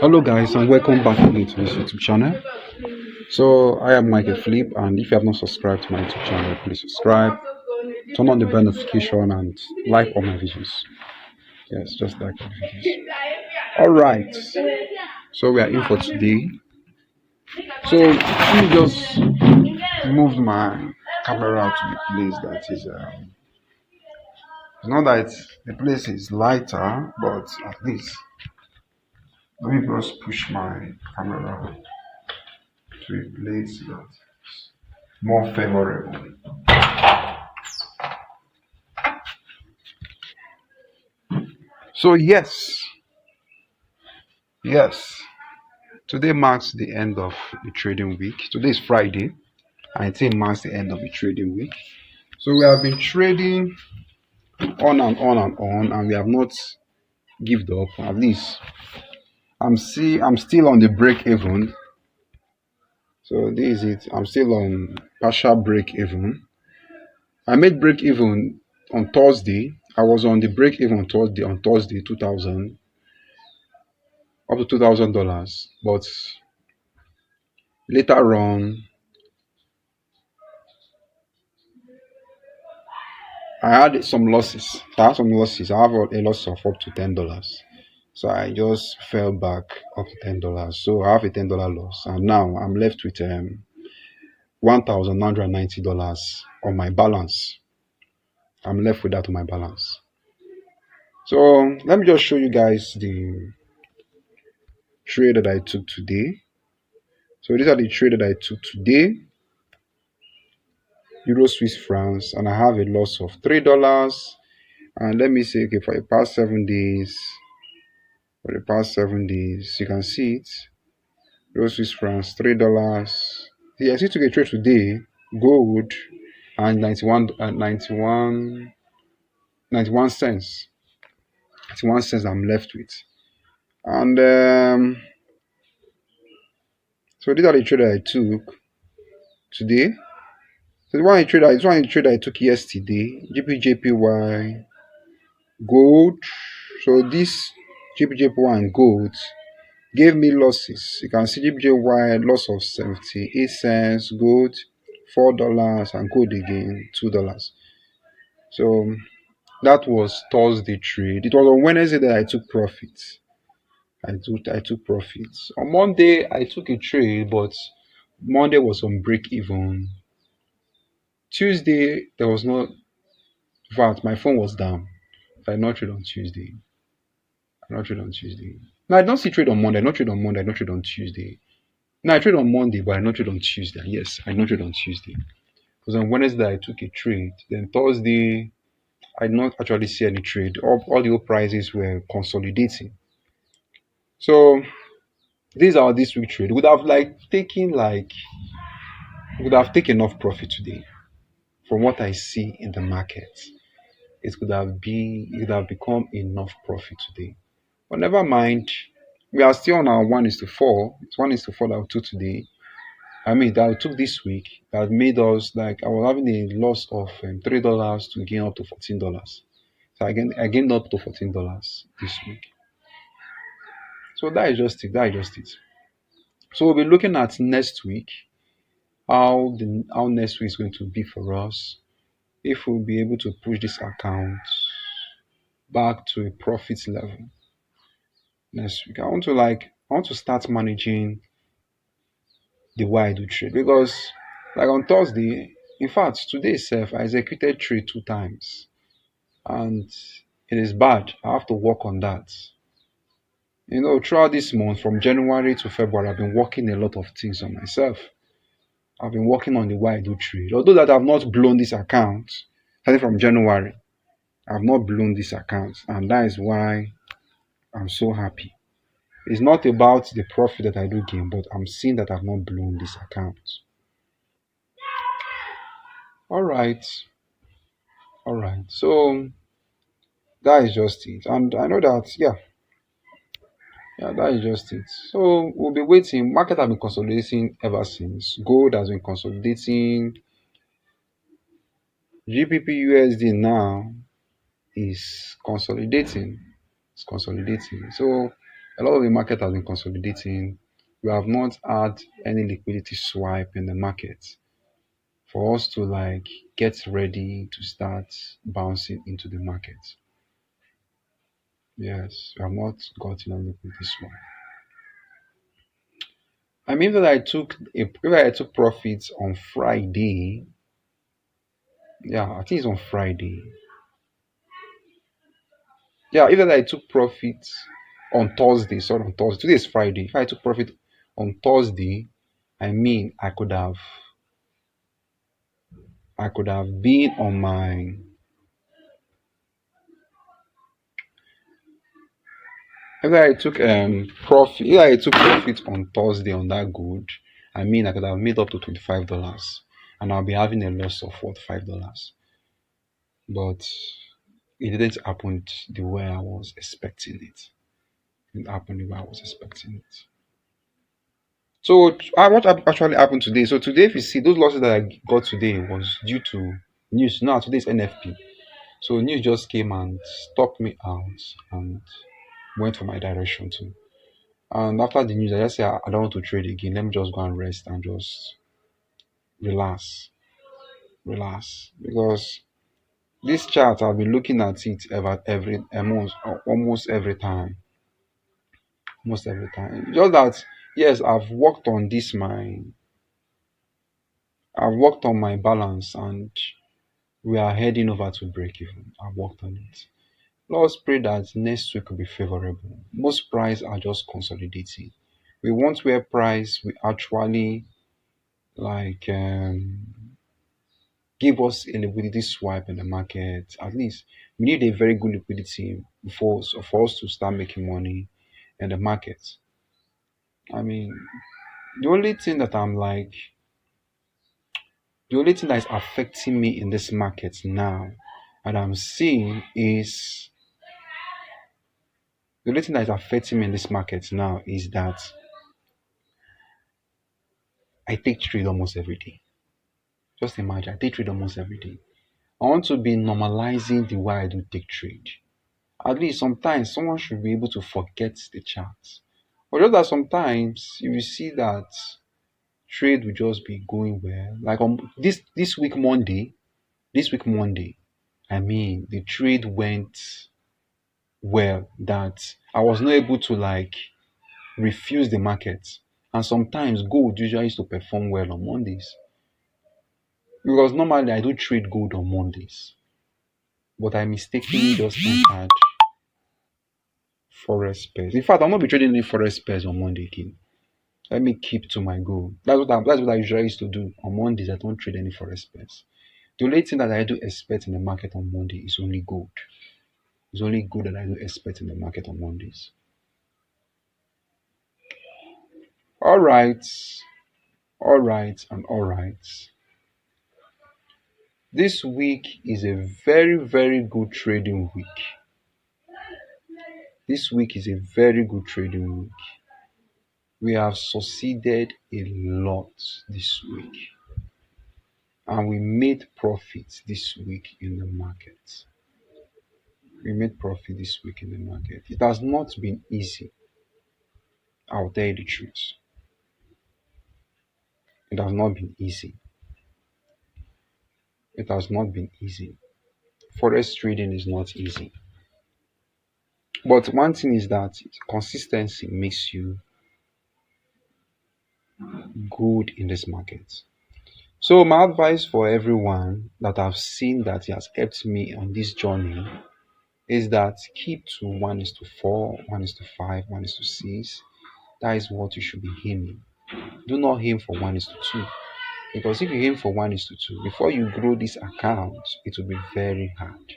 Hello guys and welcome back again to this YouTube channel. So I am Michael Flip, and if you have not subscribed to my YouTube channel, please subscribe, turn on the bell notification and like all my videos. Yes, just like all the videos. Alright, so we are in for today. So let me just move my camera to the place that is it's not that the place is lighter, but at least let me just push my camera to a place that more favorable. So yes, today marks the end of the trading week. Today is Friday, and I think marks the end of the trading week. So we have been trading on and on and on, and we have not given up. At least I'm still on the break even. So this is it. I'm still on partial break even. I made break even on Thursday. I was on the break even on Thursday 2000 up to $2,000, but later on I had some losses. I had some losses. I have a loss of up to $10. So I just fell back up to $10. So I have a $10 loss, and now I'm left with $1,990 on my balance. I'm left with that on my balance. So let me just show you guys the trade that I took today. So these are the trade that I took today. Euro Swiss francs, and I have a loss of $3. And let me say, okay, for the past 7 days, you can see it. Euro Swiss francs, $3. Yeah, I see took a trade today, gold, and 91 cents. 91 cents I'm left with. And so these are the trade that I took today. So this one trade I took yesterday, GPJPY gold. So this GPJPY and gold gave me losses. You can see GPJY loss of 78 cents, gold $4, and gold again $2. So that was Thursday trade. It was on Wednesday that I took profits. I took profits. On Monday I took a trade, but Monday was on break even. Tuesday there was no. In fact, my phone was down. I did not trade on Tuesday. I did not trade on Tuesday. No, I don't see trade on Monday. I don't trade on Monday. I don't trade on Tuesday. No, I trade on Monday, but I not trade on Tuesday. Yes, I not trade on Tuesday. Because on Wednesday I took a trade. Then Thursday I did not actually see any trade. All the old prices were consolidating. So these are this week trade. Would have taken enough profit today from what I see in the market. It could have become enough profit today. But never mind. We are still on our 1:4. It's 1:4 that we took today. I mean that we took this week, that made us, like, I was having a loss of $3 to gain up to $14. So I gained up to $14 this week. So that is just it. So we'll be looking at next week, how next week is going to be for us. If we'll be able to push this account back to a profit level next week. I want to start managing the way I do trade, because like on Thursday, in fact today itself I executed trade 2 times, and it is bad. I have to work on that. Throughout this month from January to February, I've been working a lot of things on myself. I've been working on the way I do trade. Although that I've not blown this account, starting from January, I've not blown this account, and that is why I'm so happy. It's not about the profit that I do gain, but I'm seeing that I've not blown this account. All right, all right. So that is just it, and I know that, yeah, that is just it. So we'll be waiting. Market has been consolidating ever since. Gold has been consolidating. GBP USD now is consolidating. It's consolidating. So A lot of the market has been consolidating. We have not had any liquidity swipe in the market for us to like get ready to start bouncing into the market. Yes, we have not gotten a liquidity swipe. I mean that I took profits on Friday. Yeah, I think it's on Friday. Yeah, even I took profit on Thursday. Sorry, on Thursday. Today is Friday. If I took profit on Thursday, I mean I could have been on my. If I took profit on Thursday on that good, I mean I could have made up to $25, and I'll be having a loss of what, $5. But it didn't happen the way I was expecting it. It didn't happen the way I was expecting it. So what actually happened today? So today, if you see those losses that I got today was due to news. Now today's NFP. So news just came and stopped me out and went for my direction too. And after the news, I just say I don't want to trade again. Let me just go and rest and just relax, relax. Because this chart, I've been looking at it almost every time, almost every time. Just that yes, I've worked on my balance and we are heading over to break even. I've worked on it. Let's pray that next week will be favorable. Most price are just consolidating. We want where price we actually like give us a liquidity swipe in the market. At least we need a very good liquidity for us to start making money in the market. I mean, the only thing that I'm like, the only thing that is affecting me in this market now, and I'm seeing is the only thing that is affecting me in this market now is that I take trade almost every day. Just imagine, I take trade almost every day. I want to be normalizing the way I do take trade. At least sometimes someone should be able to forget the chart. But just that sometimes you will see that trade will just be going well. Like on this week Monday, I mean the trade went well that I was not able to like refuse the market. And sometimes gold usually used to perform well on Mondays. Because normally I do trade gold on Mondays. But I mistakenly just entered forex pairs. In fact, I'll not be trading any forex pairs on Monday again. Let me keep to my goal. That's what I usually used to do. On Mondays, I don't trade any forex pairs. The only thing that I do expect in the market on Monday is only gold. It's only gold that I do expect in the market on Mondays. All right, all right, and all right. This week is a very, very good trading week. This week is a very good trading week. We have succeeded a lot this week, and we made profits this week in the market. We made profit this week in the market. It has not been easy. I'll tell you the truth. It has not been easy. It has not been easy. Forex trading is not easy. But one thing is that consistency makes you good in this market. So my advice for everyone that I've seen that has helped me on this journey is that keep to 1:4, 1:5, 1:6. That is what you should be aiming. Do not aim for 1:2. Because if you aim for 1:2, before you grow this account, it will be very hard.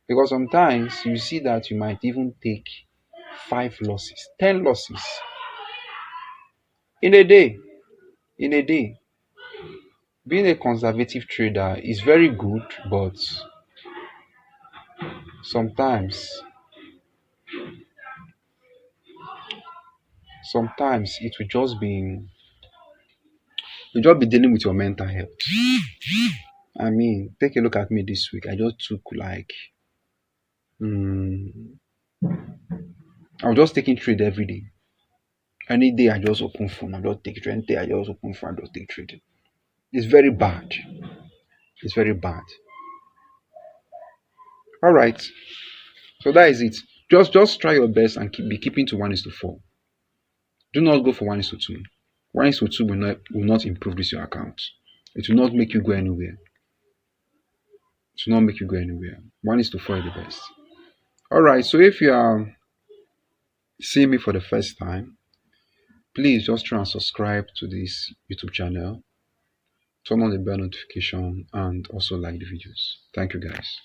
Because sometimes you see that you might even take 5 losses, 10 losses in a day. In a day. Being a conservative trader is very good, but sometimes sometimes you'll just be dealing with your mental health. I mean, take a look at me this week. I just took like I'll just take in trade every day. Any day I just open phone, I just take trade. Any day I just open phone, I just take trade. It's very bad. It's very bad. All right. So that is it. Just try your best and be keeping to 1:4. Do not go for 1:2. 1:2 will not improve this your account. It will not make you go anywhere. It will not make you go anywhere. 1:4 is the best. All right. So if you are seeing me for the first time, please just try and subscribe to this YouTube channel. Turn on the bell notification and also like the videos. Thank you guys.